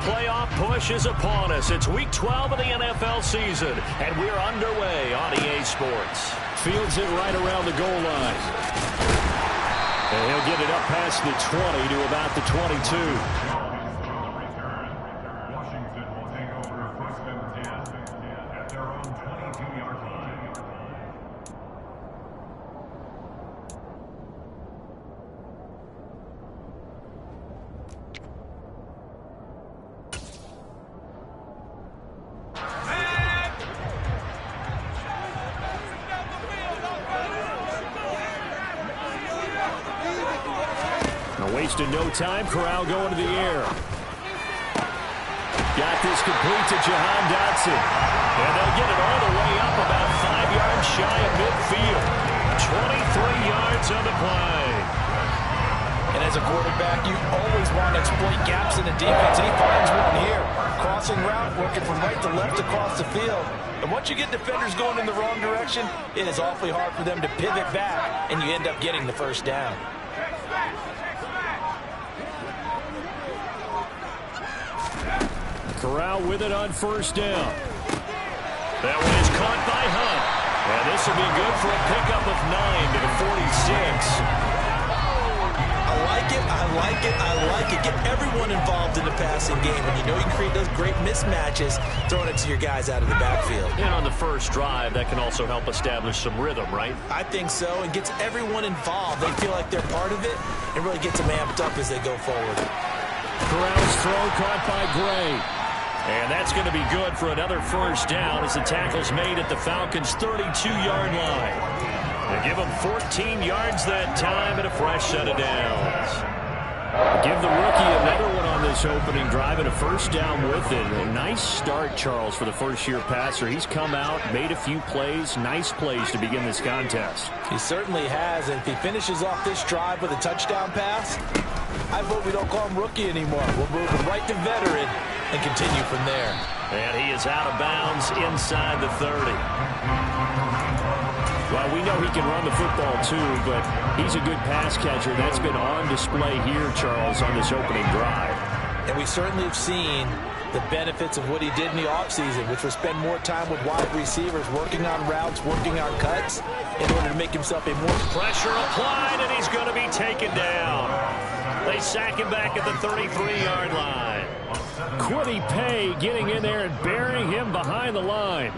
playoff push is upon us. It's Week 12 of the NFL season, and we're underway on EA Sports. Fields it right around the goal line. And he'll get it up past the 20 to about the 22. Wasting no time. Corral going to the air. Got this complete to Jahan Dotson. And they'll get it all the way up about 5 yards shy of midfield. 23 yards on the play. And as a quarterback, you always want to exploit gaps in the defense. He finds one here. Crossing route, working from right to left across the field. And once you get defenders going in the wrong direction, it is awfully hard for them to pivot back, and you end up getting the first down. Corral with it on first down. That one is caught by Hunt. And this will be good for a pickup of 9 to the 46. I like it, I like it, I like it. Get everyone involved in the passing game. And you know you can create those great mismatches throwing it to your guys out of the backfield. And on the first drive, that can also help establish some rhythm, right? I think so, and gets everyone involved. They feel like they're part of it and really gets them amped up as they go forward. Corral's throw caught by Gray. And that's going to be good for another first down as the tackle's made at the Falcons' 32-yard line. They give them 14 yards that time and a fresh set of downs. Give the rookie another one on this opening drive and a first down with it. A nice start, Charles, for the first-year passer. He's come out, made a few plays, nice plays to begin this contest. He certainly has, and if he finishes off this drive with a touchdown pass, I vote we don't call him rookie anymore. We'll move him right to veteran and continue from there. And he is out of bounds inside the 30. Well, we know he can run the football too, but he's a good pass catcher. That's been on display here, Charles, on this opening drive. And we certainly have seen the benefits of what he did in the offseason, which was spend more time with wide receivers, working on routes, working on cuts, in order to make himself a more... Pressure applied, and he's going to be taken down. They sack him back at the 33-yard line. Quiddy Pay getting in there and burying him behind the line.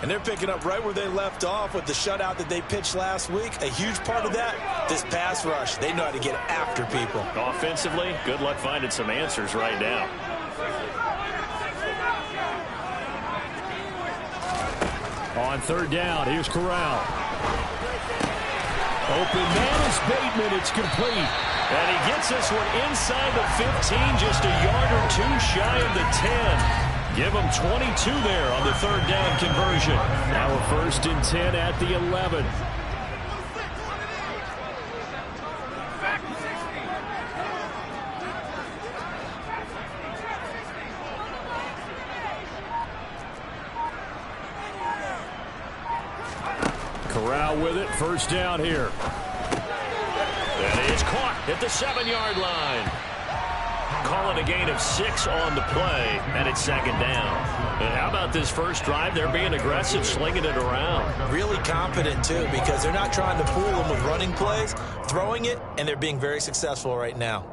And they're picking up right where they left off with the shutout that they pitched last week. A huge part of that, this pass rush. They know how to get after people. Offensively, good luck finding some answers right now. On third down, here's Corral. Open man is Bateman. It's complete. And he gets this one inside the 15, just a yard or two shy of the 10. Give him 22 there on the third down conversion. Now a 1st and 10 at the 11. Corral with it, first down here. That is caught at the 7-yard line. Call it a gain of 6 on the play, and it's second down. And how about this first drive? They're being aggressive, slinging it around. Really confident, too, because they're not trying to fool them with running plays, throwing it, and they're being very successful right now.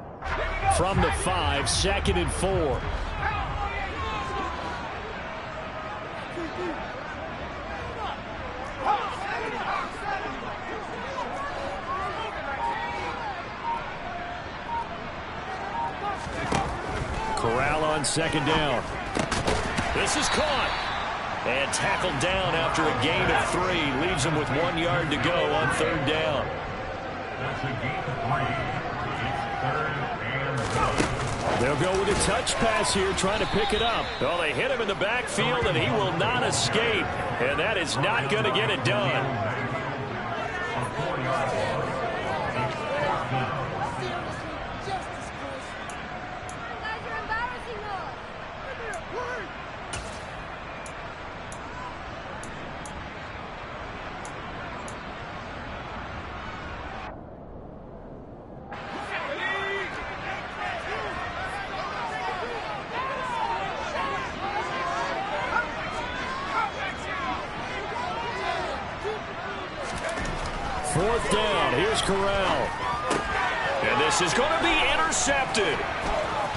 From the 5, 2nd and 4. Corral on second down. This is caught. And tackled down after a gain of 3. Leaves him with 1 yard to go on third down. That's a gain of 3. It's 3rd and 9. They'll go with a touch pass here, trying to pick it up. Well, they hit him in the backfield, and he will not escape. And that is not going to get it done. 4th down. Here's Corral. And this is going to be intercepted.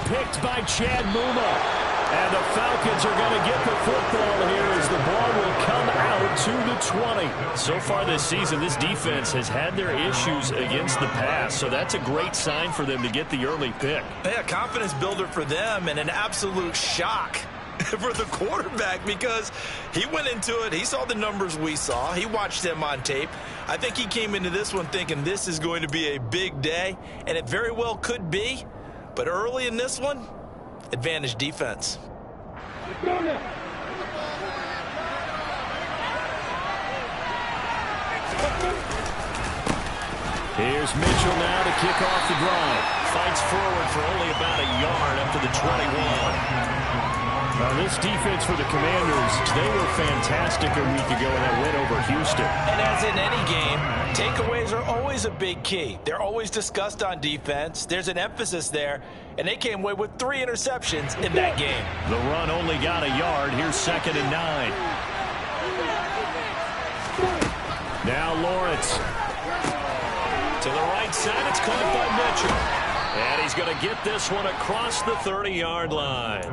Picked by Chad Muma. And the Falcons are going to get the football here as the ball will come out to the 20. So far this season, this defense has had their issues against the pass, so that's a great sign for them to get the early pick. Yeah, confidence builder for them and an absolute shock for the quarterback because he went into it. He saw the numbers we saw. He watched them on tape. I think he came into this one thinking this is going to be a big day, and it very well could be. But early in this one, advantage defense. Here's Mitchell now to kick off the drive. Fights forward for only about a yard up to the 21. Now this defense for the Commanders, they were fantastic a week ago in that win over Houston. And as in any game, takeaways are always a big key. They're always discussed on defense. There's an emphasis there, and they came away with 3 interceptions in that game. The run only got a yard. Here's 2nd and 9. Now Lawrence. To the right side, it's caught by Mitchell. And he's going to get this one across the 30-yard line.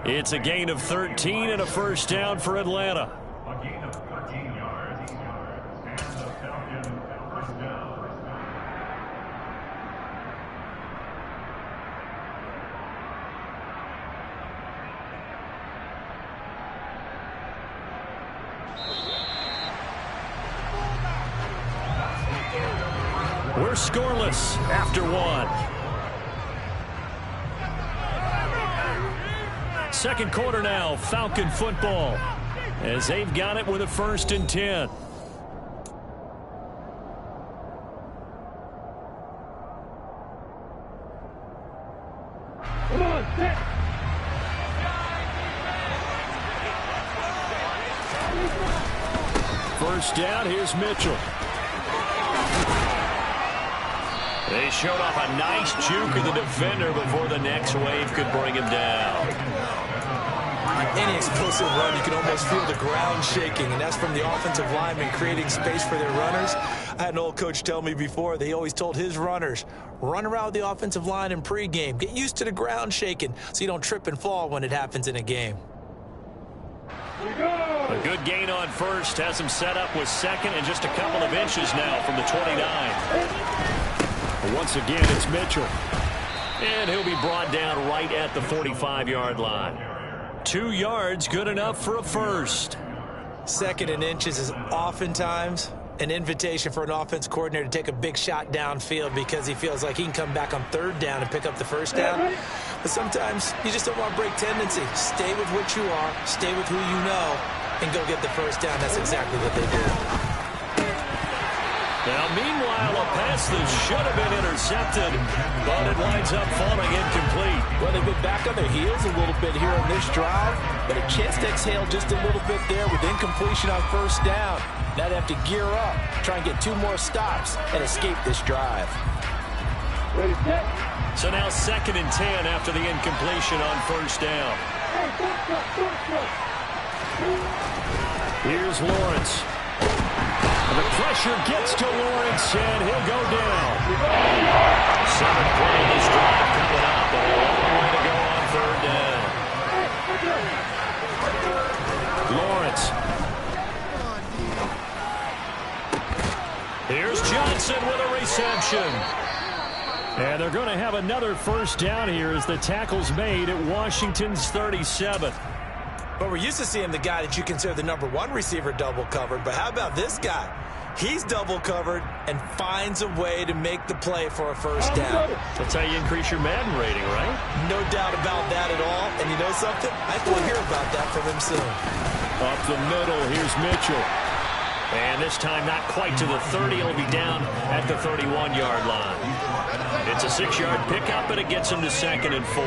It's a gain of 13 and a first down for Atlanta. A gain of 13 yards. And the Falcons have first down. We're scoreless after 1. Second quarter now, Falcon football, as they've got it with a 1st and 10. Come on, set. First down, here's Mitchell. They showed off a nice juke of the defender before the next wave could bring him down. Any explosive run, you can almost feel the ground shaking, and that's from the offensive linemen creating space for their runners. I had an old coach tell me before, they always told his runners, run around the offensive line in pregame. Get used to the ground shaking so you don't trip and fall when it happens in a game. A good gain on first has him set up with 2nd and just a couple of inches now from the 29. Once again, it's Mitchell. And he'll be brought down right at the 45-yard line. 2 yards, good enough for a first. 2nd and inches is oftentimes an invitation for an offense coordinator to take a big shot downfield because he feels like he can come back on 3rd down and pick up the first down. But sometimes you just don't want to break tendency. Stay with what you are, stay with who you know, and go get the first down. That's exactly what they did. Now, meanwhile, a pass that should have been intercepted, but it winds up falling incomplete. Well, they've been back on their heels a little bit here on this drive, but a chance to exhale just a little bit there with incompletion on first down. Now they have to gear up, try and get 2 more stops, and escape this drive. So now 2nd and 10 after the incompletion on first down. Here's Lawrence. The pressure gets to Lawrence, and he'll go down. 7th play of this drive coming up, but a long way to go on 3rd down. Lawrence. Here's Johnson with a reception. And they're going to have another first down here as the tackle's made at Washington's 37. But we're used to seeing the guy that you consider the #1 receiver double covered. But how about this guy? He's double covered and finds a way to make the play for a first down. That's how you increase your Madden rating, right? No doubt about that at all. And you know something? I think we'll hear about that from him soon. Up the middle, here's Mitchell. And this time not quite to the 30. He'll be down at the 31-yard line. It's a 6-yard pickup, and it gets him to 2nd and 4.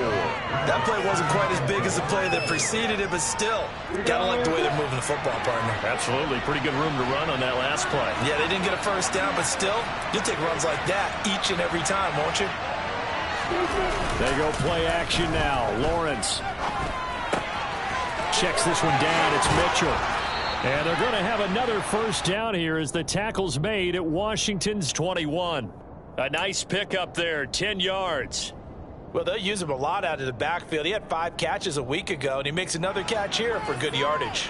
That play wasn't quite as big as the play that preceded it, but still, gotta like the way they're moving the football, partner. Absolutely. Pretty good room to run on that last play. Yeah, they didn't get a first down, but still, you'll take runs like that each and every time, won't you? They go play action now. Lawrence checks this one down. It's Mitchell. And they're going to have another first down here as the tackle's made at Washington's 21. A nice pickup there, 10 yards. Well, they'll use him a lot out of the backfield. He had 5 catches a week ago, and he makes another catch here for good yardage.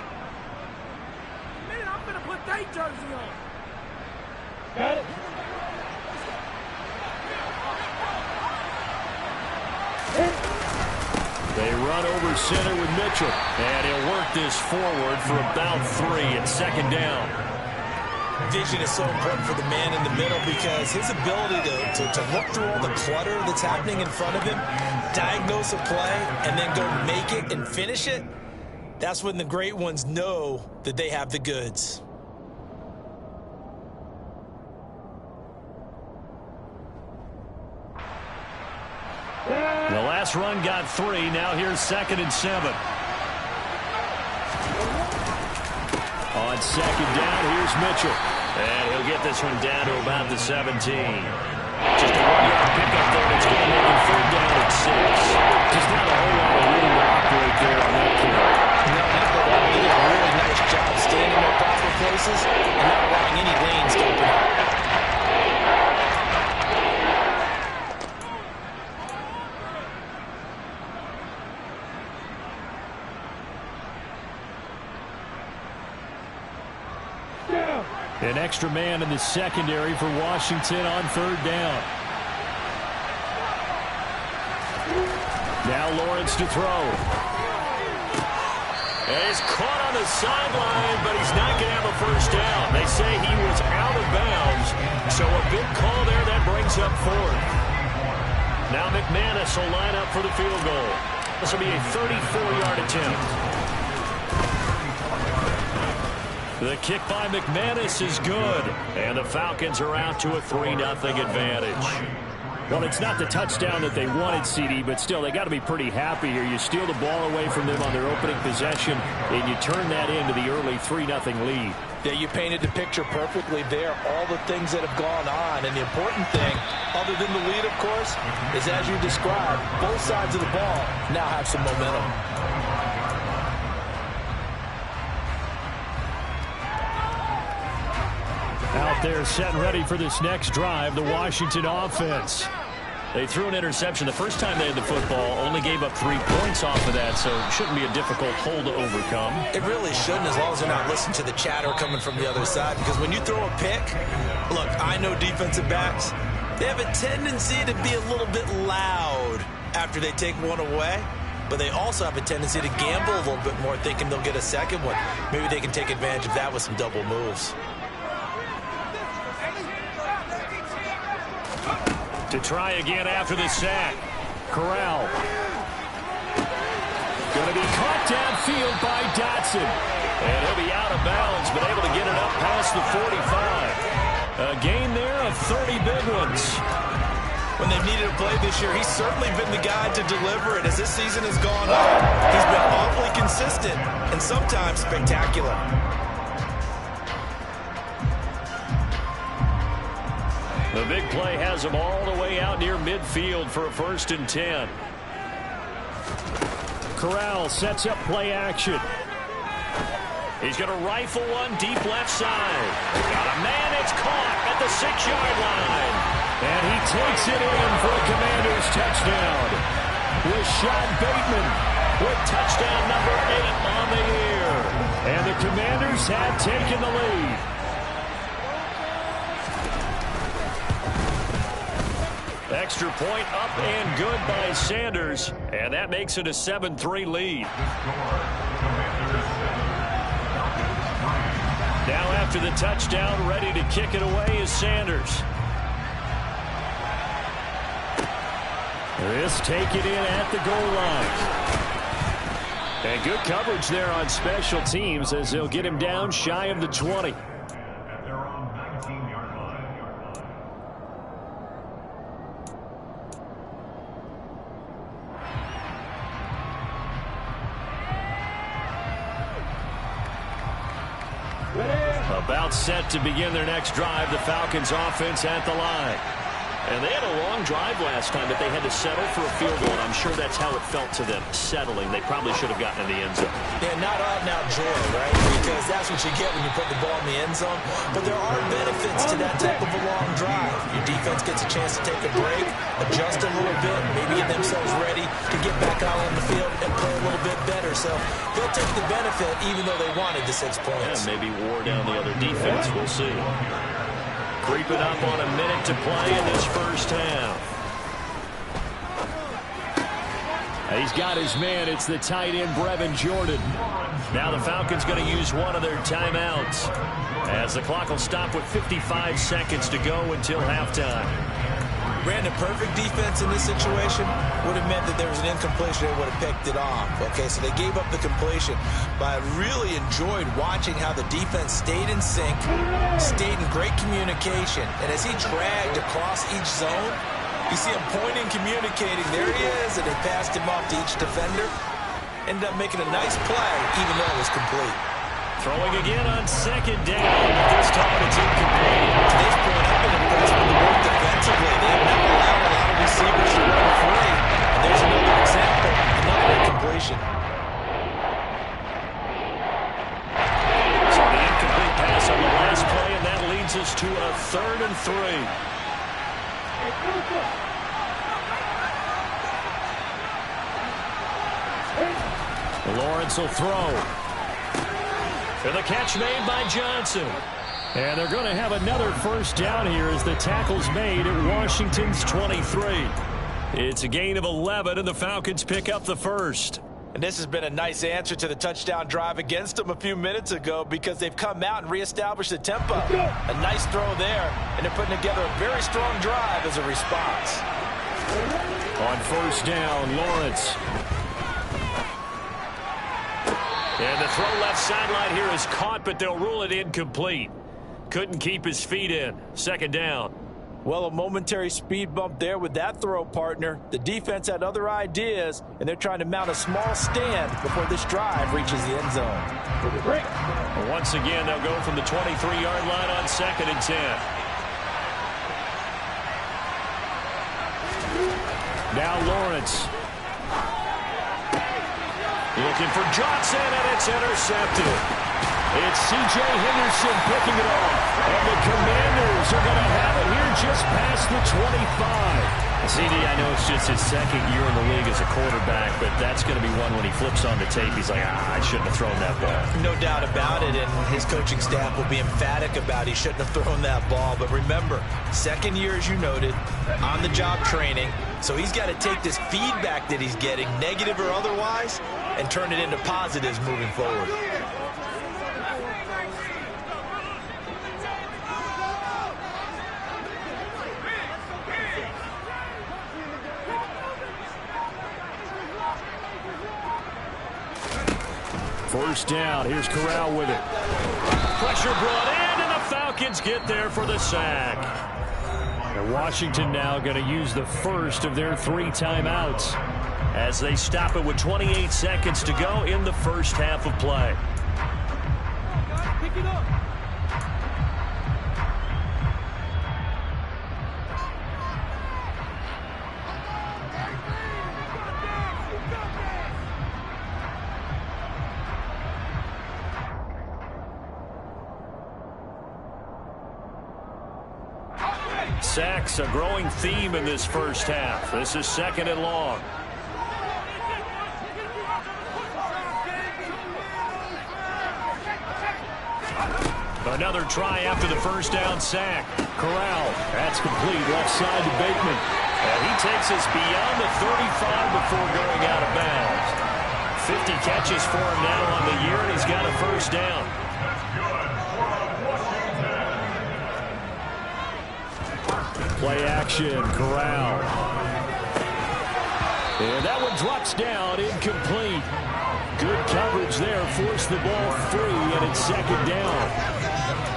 Man, I'm going to put that jersey on. Got it. They run over center with Mitchell. And he'll work this forward for about 3 at second down. Vision is so important for the man in the middle because his ability to look through all the clutter that's happening in front of him, diagnose a play, and then go make it and finish it, that's when the great ones know that they have the goods. The last run got 3. Now here's 2nd and 7. On 2nd down, here's Mitchell. And he'll get this one down to about the 17. Just a 1-yard pickup there. It's going to make it 3rd down at 6. Just not a whole lot of room to operate there on that play. No, not at all. He did a really nice job staying in their proper places and not allowing any lanes to open up. An extra man in the secondary for Washington on 3rd down. Now Lawrence to throw. And he's caught on the sideline, but he's not going to have a first down. They say he was out of bounds, so a big call there that brings up 4th. Now McManus will line up for the field goal. This will be a 34-yard attempt. The kick by McManus is good. And the Falcons are out to a 3-0 advantage. Well, it's not the touchdown that they wanted, CD, but still, they got to be pretty happy here. You steal the ball away from them on their opening possession, and you turn that into the early 3-0 lead. Yeah, you painted the picture perfectly there, all the things that have gone on. And the important thing, other than the lead, of course, is as you described, both sides of the ball now have some momentum. Out there set and ready for this next drive, the Washington offense. They threw an interception the first time they had the football, only gave up 3 points off of that, so it shouldn't be a difficult hole to overcome. It really shouldn't, as long as they're not listening to the chatter coming from the other side, because when you throw a pick, look, I know defensive backs, they have a tendency to be a little bit loud after they take one away, but they also have a tendency to gamble a little bit more, thinking they'll get a second one. Maybe they can take advantage of that with some double moves. To try again after the sack. Corral. Going to be caught downfield by Dotson. And he'll be out of bounds, but able to get it up past the 45. A gain there of 30 big ones. When they've needed a play this year, he's certainly been the guy to deliver it. As this season has gone on, he's been awfully consistent and sometimes spectacular. The big play has him all the way out near midfield for a 1st and 10. Corral sets up play action. He's going to rifle one deep left side. Got a man, it's caught at the 6-yard line. And he takes it in for a Commanders touchdown. Rashad Bateman with touchdown number 8 on the year. And the Commanders have taken the lead. Extra point up and good by Sanders. And that makes it a 7-3 lead. Now after the touchdown, ready to kick it away is Sanders. This take it in at the goal line. And good coverage there on special teams as they'll get him down shy of the 20. About set to begin their next drive, the Falcons offense at the line. And they had a long drive last time, but they had to settle for a field goal, and I'm sure that's how it felt to them, settling. They probably should have gotten in the end zone. Yeah, not out-and-out joy, right? Because that's what you get when you put the ball in the end zone. But there are benefits to that type of a long drive. Your defense gets a chance to take a break, adjust a little bit, maybe get themselves ready to get back out on the field and play a little bit better. So they'll take the benefit even though they wanted the 6 points. Yeah, maybe wore down the other defense. We'll see. Creeping up on a minute to play in this first half. He's got his man. It's the tight end, Brevin Jordan. Now the Falcons going to use one of their timeouts as the clock will stop with 55 seconds to go until halftime. Brandon, perfect defense in this situation would have meant that there was an incompletion that would have picked it off. Okay, so they gave up the completion. But I really enjoyed watching how the defense stayed in sync, stayed in great communication. And as he dragged across each zone, you see him pointing, communicating. There he is, and they passed him off to each defender. Ended up making a nice play, even though it was complete. Throwing again on second down, but this time it's incomplete. To this point, I've been impressed with the work defensively. They have never allowed a lot of receivers to run free. And there's another example, another incompletion. So the incomplete pass on the last play, and that leads us to a 3rd and 3. Lawrence will throw. And the catch made by Johnson. And they're going to have another first down here as the tackle's made at Washington's 23. It's a gain of 11, and the Falcons pick up the first. And this has been a nice answer to the touchdown drive against them a few minutes ago because they've come out and reestablished the tempo. A nice throw there, and they're putting together a very strong drive as a response. On first down, Lawrence. And the throw left sideline here is caught, but they'll rule it incomplete. Couldn't keep his feet in. 2nd down. Well, a momentary speed bump there with that throw, partner. The defense had other ideas, and they're trying to mount a small stand before this drive reaches the end zone. Once again, they'll go from the 23-yard line on 2nd and 10. Now Lawrence. Looking for Johnson, and it's intercepted. It's C.J. Henderson picking it off. And the Commanders are going to have it here just past the 25. CD, I know it's just his 2nd year in the league as a quarterback, but that's going to be one when he flips on the tape. He's like, I shouldn't have thrown that ball. No doubt about it, and his coaching staff will be emphatic about he shouldn't have thrown that ball. But remember, 2nd year, as you noted, on-the-job training. So he's got to take this feedback that he's getting, negative or otherwise, and turn it into positives moving forward. First down. Here's Corral with it. Pressure brought in, and the Falcons get there for the sack. And Washington now going to use the first of their 3 timeouts as they stop it with 28 seconds to go in the first half of play. Pick it up. Sacks, a growing theme in this first half. This is 2nd and long. Another try after the first down sack. Corral. That's complete. Left side to Bateman. And he takes us beyond the 35 before going out of bounds. 50 catches for him now on the year, and he's got a first down. Play action, Corral. And that one drops down, incomplete. Good coverage there, forced the ball free, and it's 2nd down.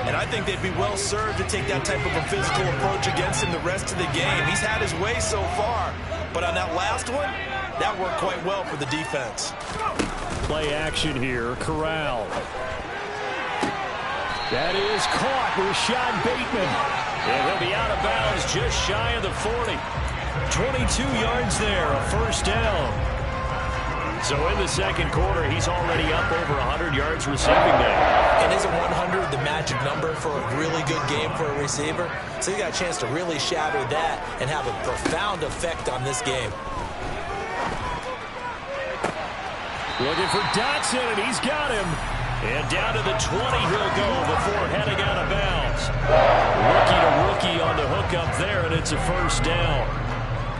And I think they'd be well served to take that type of a physical approach against him the rest of the game. He's had his way so far, but on that last one, that worked quite well for the defense. Play action here, Corral. That is caught. Rashad Bateman. And he'll be out of bounds just shy of the 40. 22 yards there, a first down. So in the second quarter, he's already up over 100 yards receiving now. And isn't 100 the magic number for a really good game for a receiver? So he got a chance to really shatter that and have a profound effect on this game. Looking for Dotson, and he's got him. And down to the 20 he'll go before heading out of bounds. Rookie to rookie on the hook up there, and it's a first down.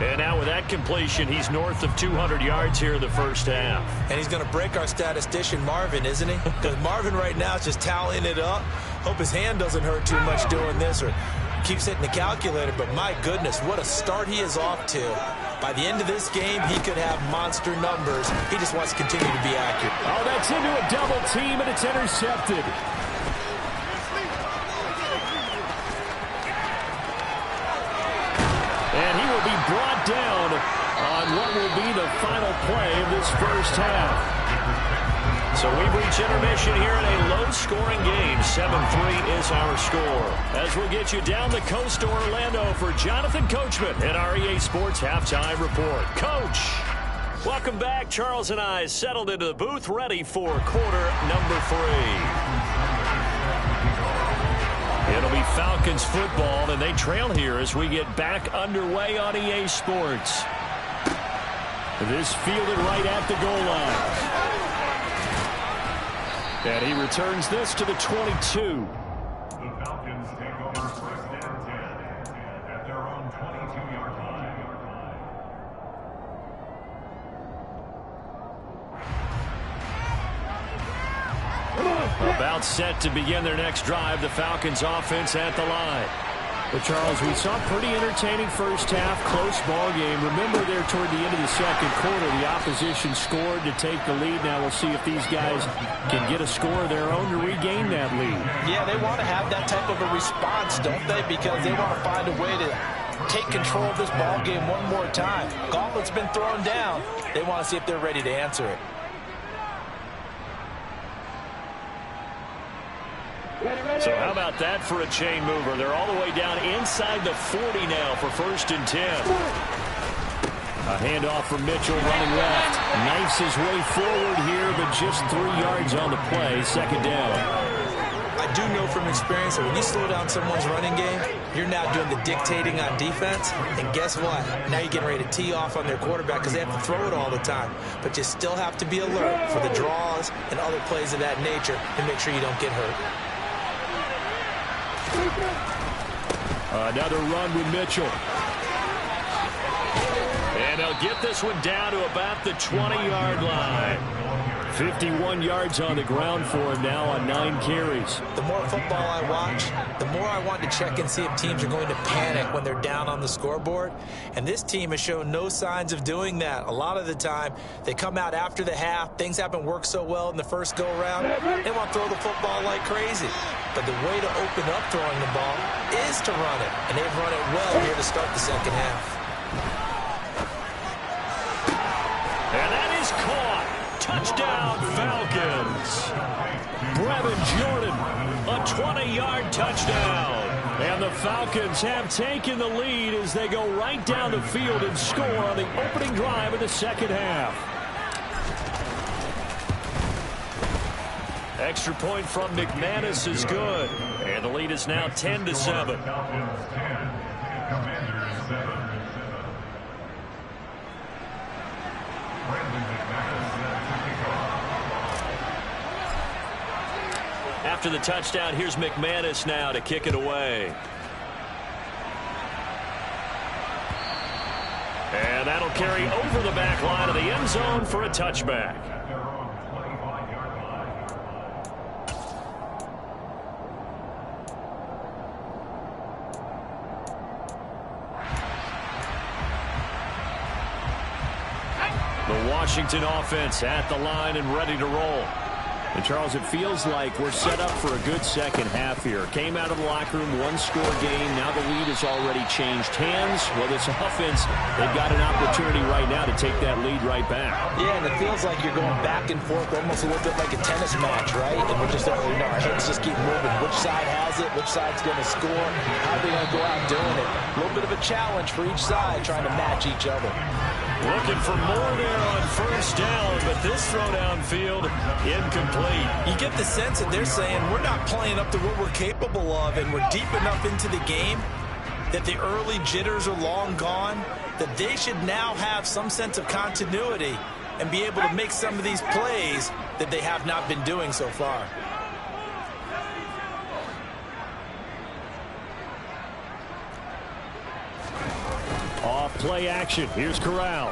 And now with that completion, he's north of 200 yards here in the first half. And he's going to break our statistician Marvin, isn't he? Because Marvin right now is just tallying it up. Hope his hand doesn't hurt too much doing this or keeps hitting the calculator. But my goodness, what a start he is off to. By the end of this game, he could have monster numbers. He just wants to continue to be accurate. Oh, that's into a double team, and it's intercepted. And he will be brought down on what will be the final play of this first half. So we've reached intermission here in a low-scoring game. 7-3 is our score. As we'll get you down the coast to Orlando for Jonathan Coachman and our EA Sports Halftime Report. Coach, welcome back. Charles and I settled into the booth, ready for quarter number 3. It'll be Falcons football, and they trail here as we get back underway on EA Sports. This fielded right at the goal line. And he returns this to the 22. The Falcons take over first and 10 at their own 22-yard line. About set to begin their next drive. The Falcons offense at the line. Well, Charles, we saw a pretty entertaining first half, close ball game. Remember there toward the end of the second quarter, the opposition scored to take the lead. Now we'll see if these guys can get a score of their own to regain that lead. Yeah, they want to have that type of a response, don't they? Because they want to find a way to take control of this ball game one more time. Gauntlet's been thrown down. They want to see if they're ready to answer it. So how about that for a chain mover? They're all the way down inside the 40 now for first and 10. A handoff from Mitchell running left. Knifes his way forward here, but just 3 yards on the play. Second down. I do know from experience that when you slow down someone's running game, you're now doing the dictating on defense. And guess what? Now you're getting ready to tee off on their quarterback because they have to throw it all the time. But you still have to be alert for the draws and other plays of that nature and make sure you don't get hurt. Another run with Mitchell. And they'll get this one down to about the 20-yard line. 51 yards on the ground for him now on 9 carries. The more football I watch, the more I want to check and see if teams are going to panic when they're down on the scoreboard. And this team has shown no signs of doing that. A lot of the time, they come out after the half. Things haven't worked so well in the first go-round. They want to throw the football like crazy. But the way to open up throwing the ball is to run it. And they've run it well here to start the second half. And that is caught. Touchdown, Falcons. Brevin Jordan. A 20-yard touchdown. And the Falcons have taken the lead as they go right down the field and score on the opening drive of the second half. Extra point from McManus is good. And the lead is now 10-7. Falcons 10, Commanders 7. Brandon McManus to kick off. After the touchdown, here's McManus now to kick it away. And that'll carry over the back line of the end zone for a touchback. At their own 25-yard line. The Washington offense at the line and ready to roll. And, Charles, it feels like we're set up for a good second half here. Came out of the locker room, one-score game. Now the lead has already changed hands. Well, this offense, they've got an opportunity right now to take that lead right back. Yeah, and it feels like you're going back and forth, almost a little bit like a tennis match, right? And we're just, our heads just keep moving. Which side has it? Which side's going to score? How are they going to go out doing it? A little bit of a challenge for each side, trying to match each other. Looking for more there on first down, but this throw downfield incomplete. You get the sense that they're saying we're not playing up to what we're capable of, and we're deep enough into the game that the early jitters are long gone, that they should now have some sense of continuity and be able to make some of these plays that they have not been doing so far. Off play action. Here's Corral.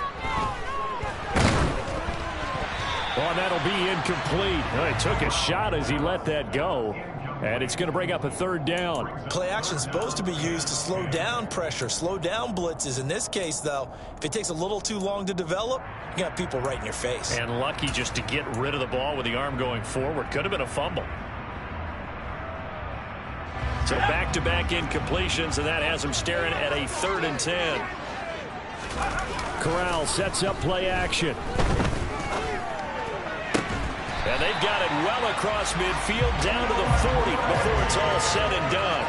Oh, that'll be incomplete. He took a shot as he let that go. And it's going to bring up a third down. Play action is supposed to be used to slow down pressure, slow down blitzes. In this case, though, if it takes a little too long to develop, you got people right in your face. And lucky just to get rid of the ball with the arm going forward. Could have been a fumble. So back-to-back incompletions, and that has him staring at a 3rd and 10. Corral sets up play action. And they've got it well across midfield down to the 40 before it's all said and done.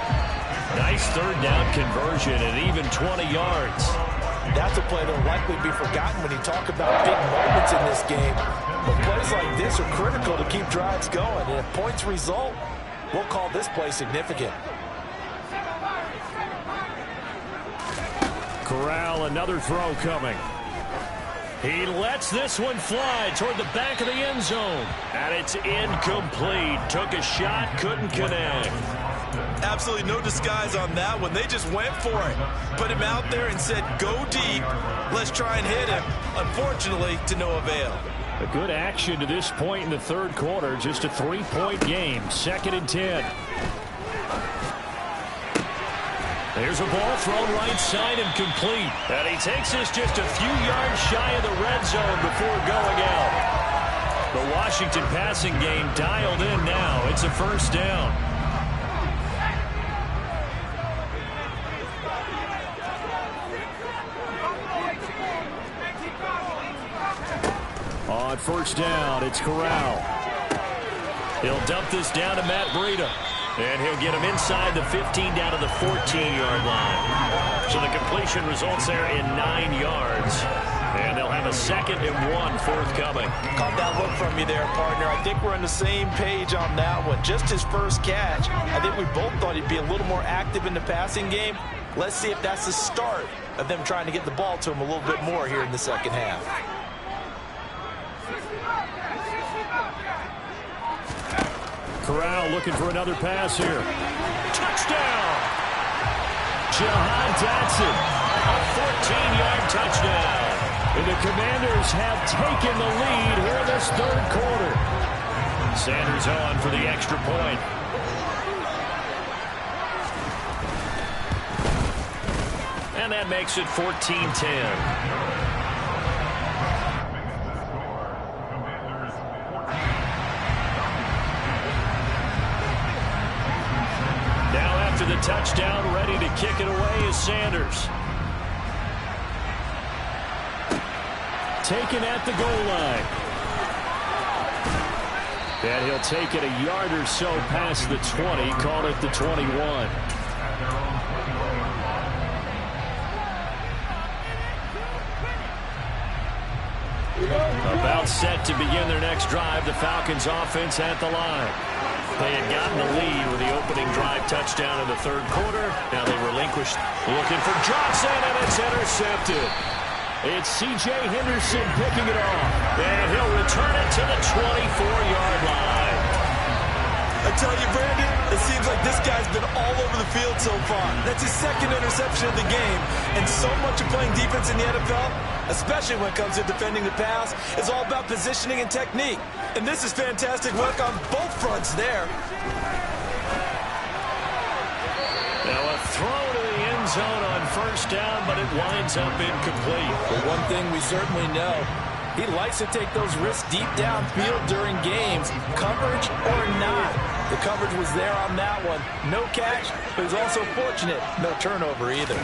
Nice 3rd down conversion and even 20 yards. That's a play that will likely be forgotten when you talk about big moments in this game. But plays like this are critical to keep drives going. And if points result, we'll call this play significant. Corral, another throw coming. He lets this one fly toward the back of the end zone. And it's incomplete. Took a shot, couldn't connect. Absolutely no disguise on that one. They just went for it. Put him out there and said, go deep. Let's try and hit him. Unfortunately, to no avail. A good action to this point in the 3rd quarter. Just a 3-point game. 2nd and 10. There's a ball thrown right side and complete. And he takes this just a few yards shy of the red zone before going out. The Washington passing game dialed in now. It's a 1st down. On 1st down, it's Corral. He'll dump this down to Matt Breida. And he'll get him inside the 15 down to the 14-yard line. So the completion results there in 9 yards. And they'll have a 2nd and 1 forthcoming. Caught that look from you there, partner. I think we're on the same page on that one. Just his first catch. I think we both thought he'd be a little more active in the passing game. Let's see if that's the start of them trying to get the ball to him a little bit more here in the 2nd half. Corral looking for another pass here. Touchdown! Jahan Dotson, a 14-yard touchdown. And the Commanders have taken the lead here in this 3rd quarter. Sanders on for the extra point. And that makes it 14-10. After the touchdown, ready to kick it away is Sanders. Taken at the goal line. And he'll take it a yard or so past the 20, call it the 21. About set to begin their next drive, the Falcons offense at the line. They had gotten the lead with the opening drive touchdown in the 3rd quarter. Now they relinquished. Looking for Johnson, and it's intercepted. It's C.J. Henderson picking it off. And he'll return it to the 24-yard line. I tell you, Brandon, it seems like this guy's been all over the field so far. That's his 2nd interception of the game. And so much of playing defense in the NFL, especially when it comes to defending the pass, is all about positioning and technique. And this is fantastic work on both fronts there. Now a throw to the end zone on 1st down, but it winds up incomplete. But one thing we certainly know, He likes to take those risks deep downfield during games, coverage or not. The coverage was there on that one. No catch, but he's also fortunate. No turnover either.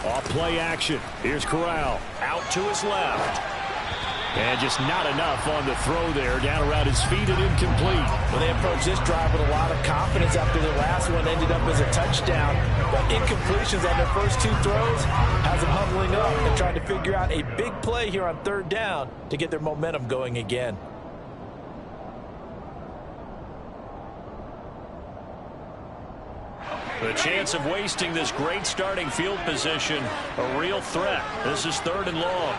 Off play action. Here's Corral. Out to his left. And just not enough on the throw there. Down around his feet and incomplete. Well, they approached this drive with a lot of confidence after the last one ended up as a touchdown. But incompletions on their first two throws has them huddling up and trying to figure out a big play here on third down to get their momentum going again. The chance of wasting this great starting field position, a real threat. This is 3rd and long.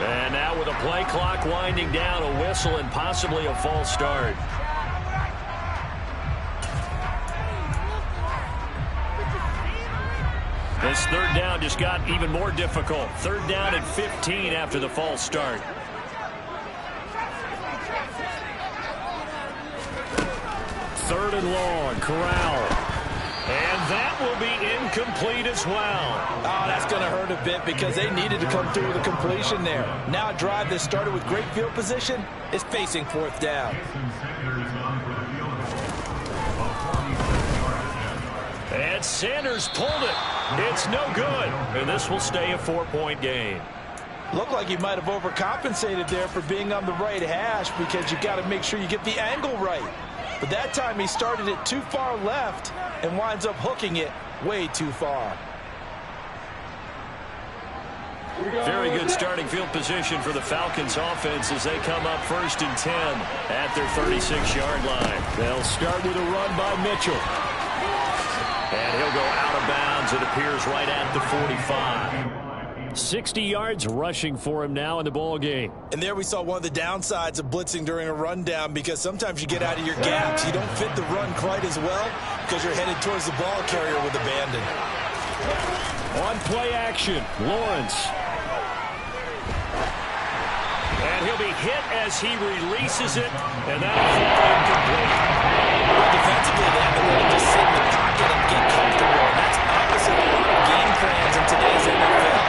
And now with a play clock winding down, a whistle and possibly a false start. This 3rd down just got even more difficult. 3rd down and 15 after the false start. Third and long, Corral. And that will be incomplete as well. Oh, that's going to hurt a bit because they needed to come through with a completion there. Now a drive that started with great field position is facing 4th down. And Sanders pulled it. It's no good. And this will stay a 4-point game. Looked like you might have overcompensated there for being on the right hash because you got to make sure you get the angle right. But that time he started it too far left and winds up hooking it way too far. Very good starting field position for the Falcons offense as they come up 1st and 10 at their 36-yard line. They'll start with a run by Mitchell. And he'll go out of bounds, it appears, right at the 45. 60 yards rushing for him now in the ball game. And there we saw one of the downsides of blitzing during a rundown because sometimes you get out of your gaps. You don't fit the run quite as well because you're headed towards the ball carrier with abandon. On play action, Lawrence. And he'll be hit as he releases it, and that'll fall incomplete. Well, defensively, they have to let him just sit in the pocket and get comfortable. And that's opposite of a lot of game plans in today's NFL.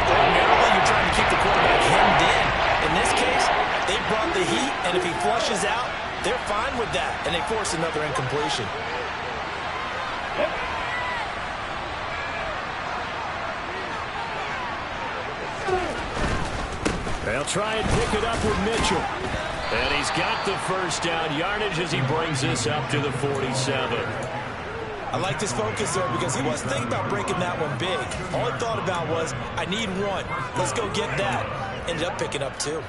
Ordinarily, you're trying to keep the quarterback hemmed in. In this case, they brought the heat, and if he flushes out, they're fine with that, and they force another incompletion. They'll try and pick it up with Mitchell. And he's got the first down yardage as he brings this up to the 47. I liked his focus there because he wasn't thinking about breaking that one big. All he thought about was, I need one. Let's go get that. Ended up picking up 2.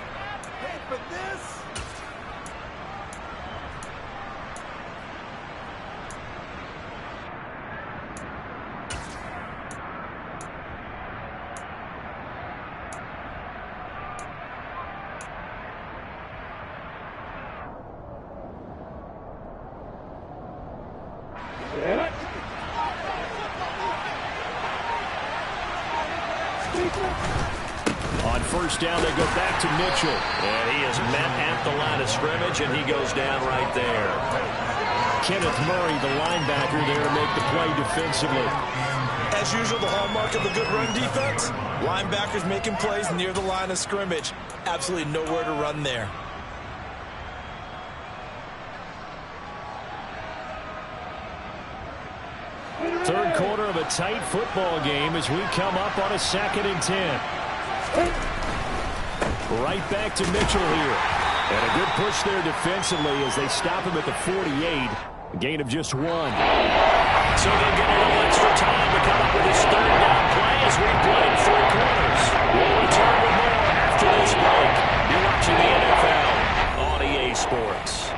On first down, they go back to Mitchell. And he is met at the line of scrimmage, and he goes down right there. Kenneth Murray, the linebacker, there to make the play defensively. As usual, the hallmark of a good run defense, linebackers making plays near the line of scrimmage. Absolutely nowhere to run there. Third quarter of a tight football game as we come up on a 2nd and 10. Right back to Mitchell here. And a good push there defensively as they stop him at the 48. A gain of just 1. So they'll get a little extra time to come up with this 3rd down play as we played 3 quarters. We'll return with more after this break. You're watching the NFL on EA Sports.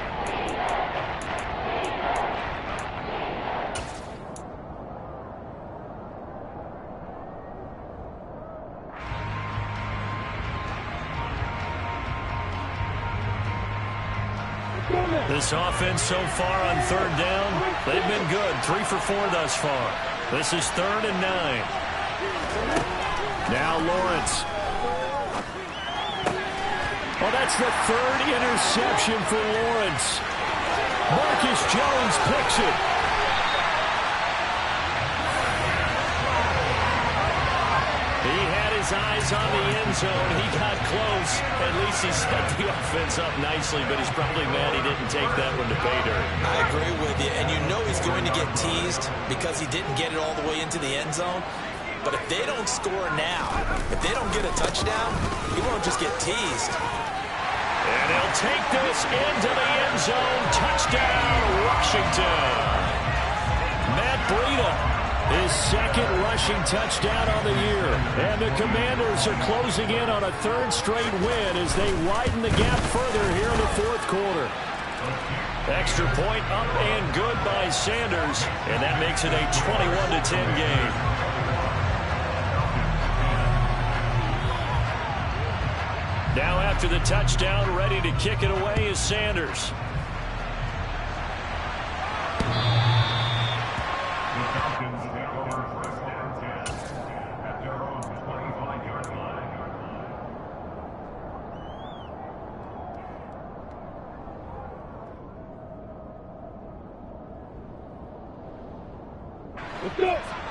This offense so far on 3rd down, they've been good. 3 for 4 thus far. This is 3rd and 9. Now Lawrence. Well, that's the third interception for Lawrence. Marcus Jones picks it. He had his eyes on the end zone. He got close. At least he set the offense up nicely, but he's probably mad he didn't take that one to pay dirt. I agree with you, and you know he's going to get teased because he didn't get it all the way into the end zone. But if they don't score now, if they don't get a touchdown, he won't just get teased. And he'll take this into the end zone. Touchdown, Washington. Matt Breida, his second rushing touchdown on the year. And the Commanders are closing in on a third straight win as they widen the gap further here in the fourth quarter. Extra point up and good by Sanders. And that makes it a 21-10 game. Now after the touchdown, ready to kick it away is Sanders. The Falcons take over first down 10 at their own 25-yard line.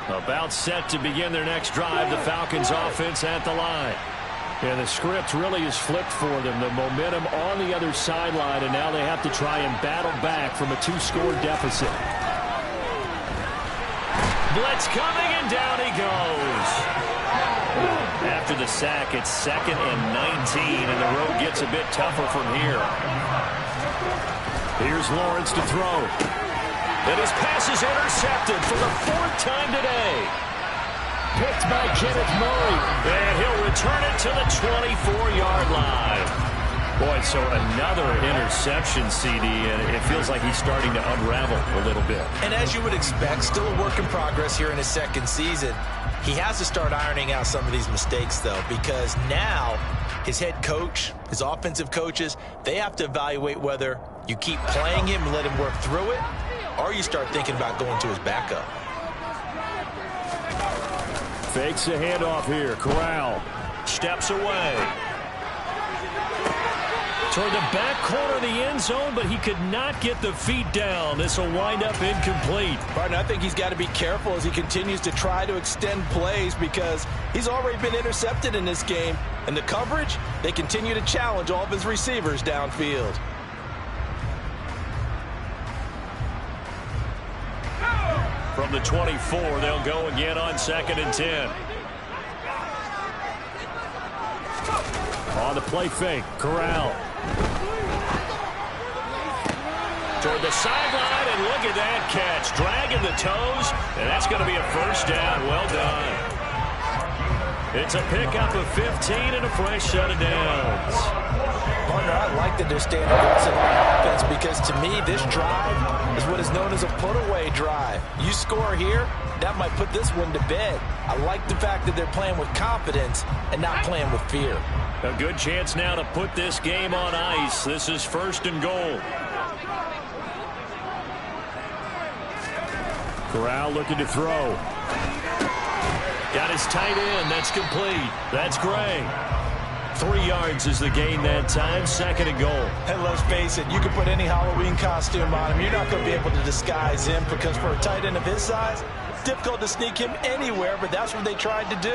About set to begin their next drive. The Falcons offense at the line. Yeah, the script really is flipped for them. The momentum on the other sideline, and now they have to try and battle back from a two-score deficit. Blitz coming, and down he goes. After the sack, it's 2nd and 19, and the road gets a bit tougher from here. Here's Lawrence to throw. And his pass is intercepted for the 4th time today. Picked by Kenneth Murray. And he'll return it to the 24-yard line. Boy, so another interception, CD, and it feels like he's starting to unravel a little bit. And as you would expect, still a work in progress here in his second season. He has to start ironing out some of these mistakes, though, because now his head coach, his offensive coaches, they have to evaluate whether you keep playing him and let him work through it, or you start thinking about going to his backup. Fakes a handoff here. Corral steps away. Toward the back corner of the end zone, but he could not get the feet down. This will wind up incomplete. Martin, I think he's got to be careful as he continues to try to extend plays because he's already been intercepted in this game. And the coverage, they continue to challenge all of his receivers downfield. From the 24, they'll go again on 2nd and 10. On the play fake, Corral. Toward the sideline, and look at that catch. Dragging the toes, and that's going to be a first down. Well done. It's a pickup of 15 and a fresh set of downs. Partner, I like that they're staying aggressive on offense because to me, this drive is what is known as a put-away drive. You score here, that might put this one to bed. I like the fact that they're playing with confidence and not playing with fear. A good chance now to put this game on ice. This is 1st and goal. Corral looking to throw. Got his tight end. That's complete. That's Gray. 3 yards is the gain that time. 2nd and goal. And let's face it, you can put any Halloween costume on him. You're not going to be able to disguise him because for a tight end of his size, it's difficult to sneak him anywhere, but that's what they tried to do.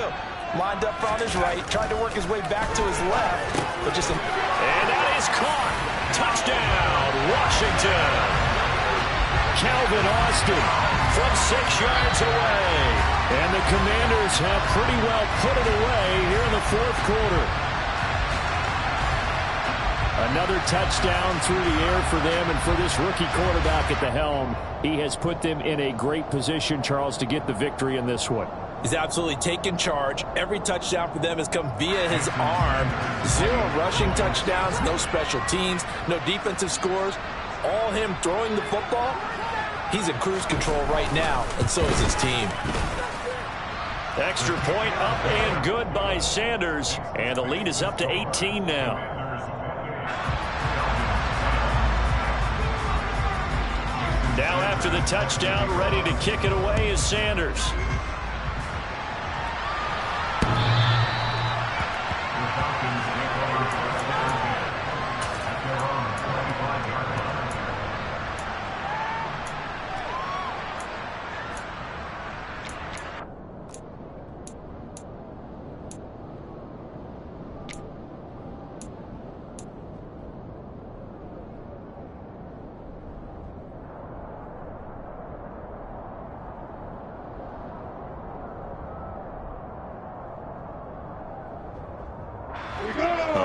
Lined up on his right, tried to work his way back to his left, but just... And that is caught. Touchdown, Washington. Calvin Austin from 6 yards away. And the Commanders have pretty well put it away here in the fourth quarter. Another touchdown through the air for them, and for this rookie quarterback at the helm, he has put them in a great position, Charles, to get the victory in this one. He's absolutely taken charge. Every touchdown for them has come via his arm. 0 rushing touchdowns, no special teams, no defensive scores. All him throwing the football. He's in cruise control right now, and so is his team. Extra point up and good by Sanders, and the lead is up to 18 now. Now after the touchdown, ready to kick it away is Sanders.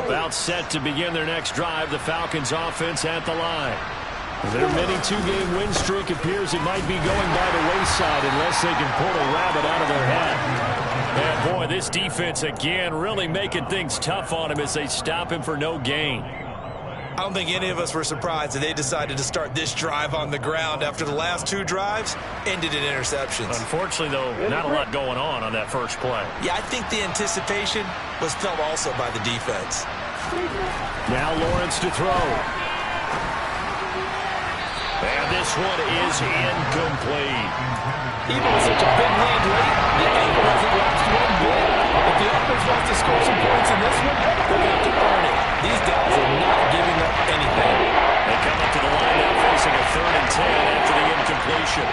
About set to begin their next drive, the Falcons offense at the line. Their mini two-game win streak appears it might be going by the wayside unless they can pull a rabbit out of their hat. And boy, this defense again really making things tough on him as they stop him for no gain. I don't think any of us were surprised that they decided to start this drive on the ground after the last 2 drives ended in interceptions. Unfortunately, though, not a lot going on that first play. Yeah, I think the anticipation was felt also by the defense. Now Lawrence to throw. And this one is incomplete. Even with such a big lead late, the angle hasn't last one bit. If the offense wants to score some points in this one, they're going to have to earn it. These guys are not giving up anything. They come up to the line now facing a 3rd and 10 after the incompletion.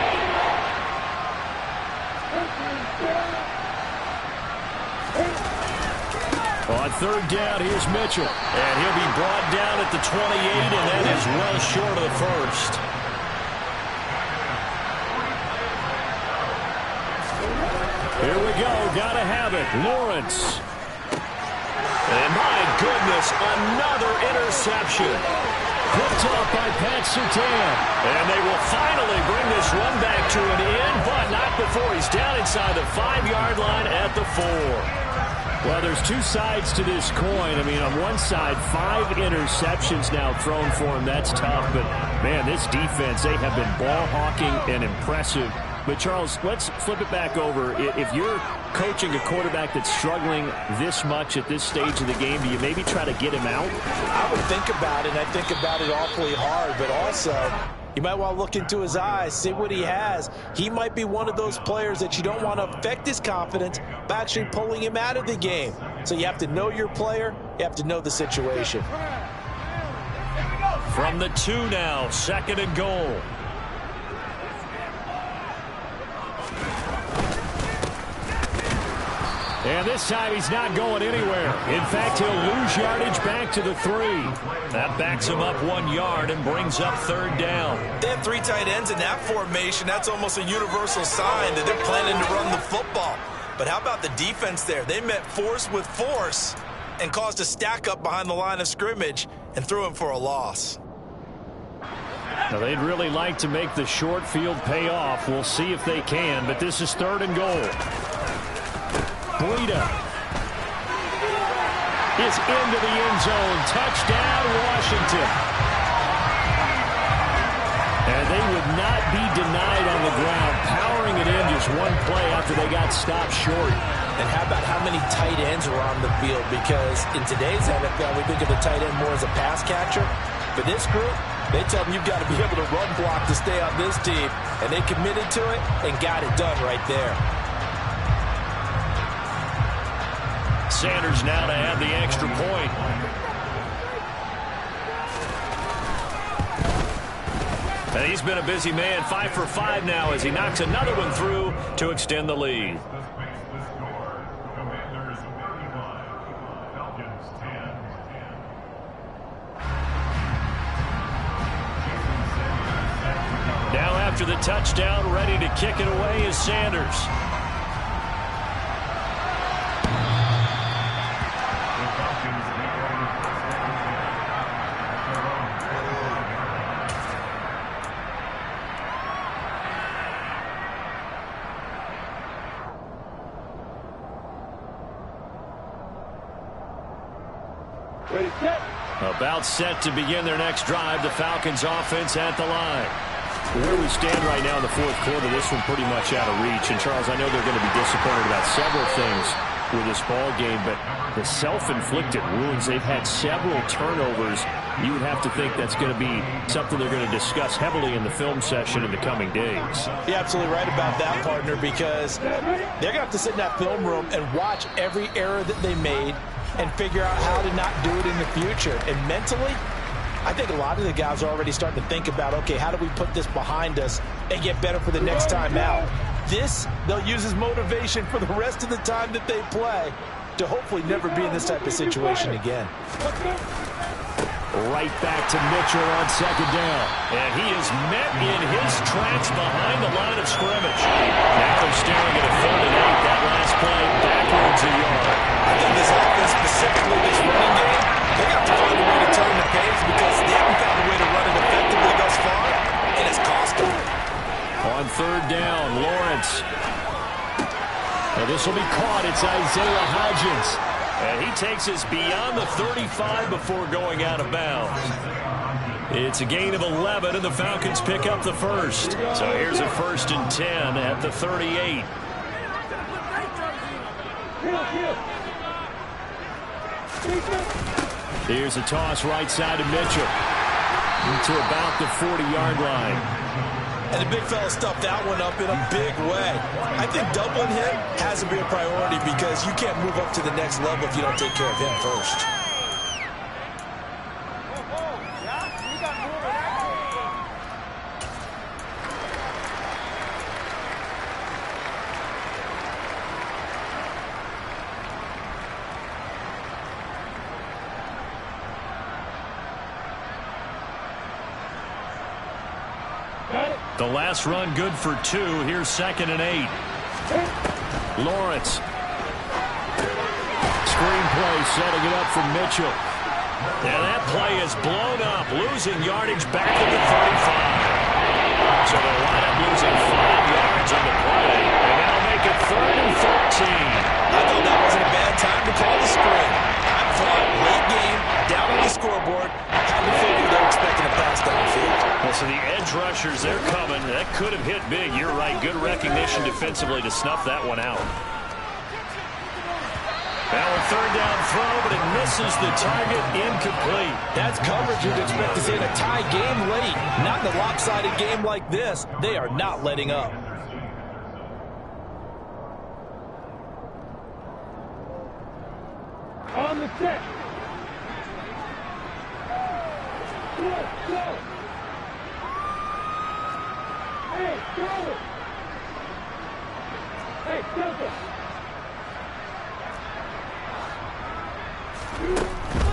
On 3rd down, here's Mitchell. And he'll be brought down at the 28, and that is well short of the first. Here we go. Got to have it. Lawrence. And my goodness, another interception. Picked up by Pat Surtain. And they will finally bring this one back to an end, but not before he's down inside the 5-yard line at the 4. Well, there's 2 sides to this coin. I mean, on one side, 5 interceptions now thrown for him. That's tough. But, man, this defense, they have been ball hawking and impressive. But, Charles, let's flip it back over. If you're coaching a quarterback that's struggling this much at this stage of the game, do you maybe try to get him out? I would think about it, and I think about it awfully hard. But also, you might want to look into his eyes, see what he has. He might be one of those players that you don't want to affect his confidence by actually pulling him out of the game. So you have to know your player. You have to know the situation. From the 2 now, 2nd and goal. And this time he's not going anywhere. In fact, he'll lose yardage back to the 3. That backs him up 1 yard and brings up 3rd down. They have 3 tight ends in that formation. That's almost a universal sign that they're planning to run the football. But how about the defense there? They met force with force and caused a stack up behind the line of scrimmage and threw him for a loss. Now, they'd really like to make the short field pay off. We'll see if they can, but this is 3rd and goal. Breida is into the end zone. Touchdown, Washington. And they would not be denied on the ground, powering it in just 1 play after they got stopped short. And how about how many tight ends are on the field? Because in today's NFL, we think of the tight end more as a pass catcher. For this group, they tell them you've got to be able to run block to stay on this team. And they committed to it and got it done right there. Sanders now to add the extra point. And he's been a busy man, 5 for 5 now as he knocks another one through to extend the lead. Now after the touchdown, ready to kick it away is Sanders. About set to begin their next drive, the Falcons offense at the line. Where we stand right now in the 4th quarter, this one pretty much out of reach. And, Charles, I know they're going to be disappointed about several things with this ball game, but the self-inflicted wounds, they've had several turnovers. You would have to think that's going to be something they're going to discuss heavily in the film session in the coming days. You're absolutely right about that, partner, because they're going to have to sit in that film room and watch every error that they made and figure out how to not do it in the future. And mentally, I think a lot of the guys are already starting to think about, okay, how do we put this behind us and get better for the next time out? This, they'll use as motivation for the rest of the time that they play to hopefully never be in this type of situation again. Right back to Mitchell on 2nd down. And he is met in his tracks behind the line of scrimmage. Now they're staring at a 3rd and 8. That last play backwards a yard. I think this offense, specifically this running game, third down. Lawrence. And this will be caught. It's Isaiah Hodgins. And he takes us beyond the 35 before going out of bounds. It's a gain of 11, and the Falcons pick up the first. So here's a 1st and 10 at the 38. Here's a toss right side to Mitchell. To about the 40-yard line. And the big fella stuffed that one up in a big way. I think doubling him has to be a priority because you can't move up to the next level if you don't take care of him first. The last run good for 2. Here's 2nd and 8. Lawrence. Screenplay setting it up for Mitchell. And that play is blown up, losing yardage back to the 35. So they'll wind up losing 5 yards on the play. And that'll make it 3rd and 13. I thought that wasn't a bad time to call the screen. I thought late game, down on the scoreboard, had to figure they were expecting a pass down the field. Well, so the edge rushers, they're coming. That could have hit big. You're right. Good recognition defensively to snuff that one out. Now a 3rd down throw, but it misses the target, incomplete. That's coverage you'd expect to see in a tie game late. Not in a lopsided game like this. They are not letting up. On the set. Go. Hey, throw it. Hey, Delta.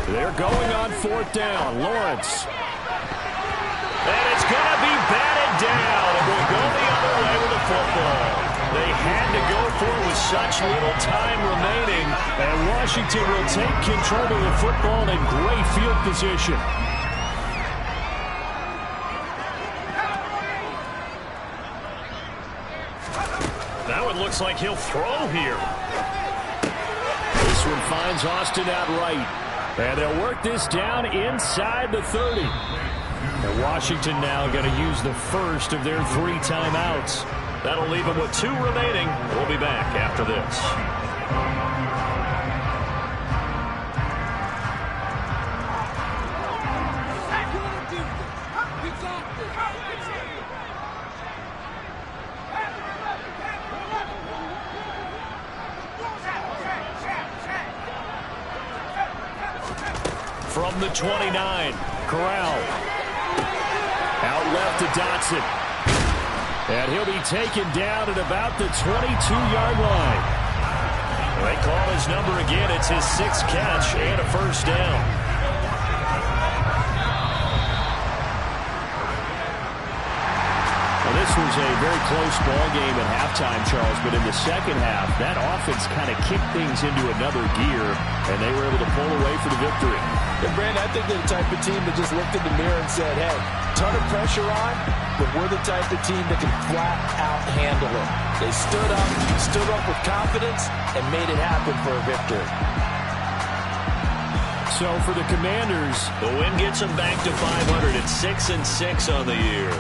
They're going on 4th down. Lawrence. And it's going to be batted down. And we'll go the other way with the football. They had to go for it with such little time remaining. And Washington will take control of the football in great field position. Now it looks like he'll throw here. This one finds Austin outright. And they'll work this down inside the 30. And Washington now going to use the first of their 3 timeouts. That'll leave them with 2 remaining. We'll be back after this. From the 29, Corral. Out left to Dotson. And he'll be taken down at about the 22-yard line. They call his number again. It's his 6th catch and a 1st down. Well, this was a very close ball game at halftime, Charles, but in the second half, that offense kind of kicked things into another gear, and they were able to pull away for the victory. And Brandon, I think they're the type of team that just looked in the mirror and said, hey, ton of pressure on, but we're the type of team that can flat out handle it. They stood up with confidence, and made it happen for a victory. So for the Commanders, the win gets them back to 500 at 6-6 on the year.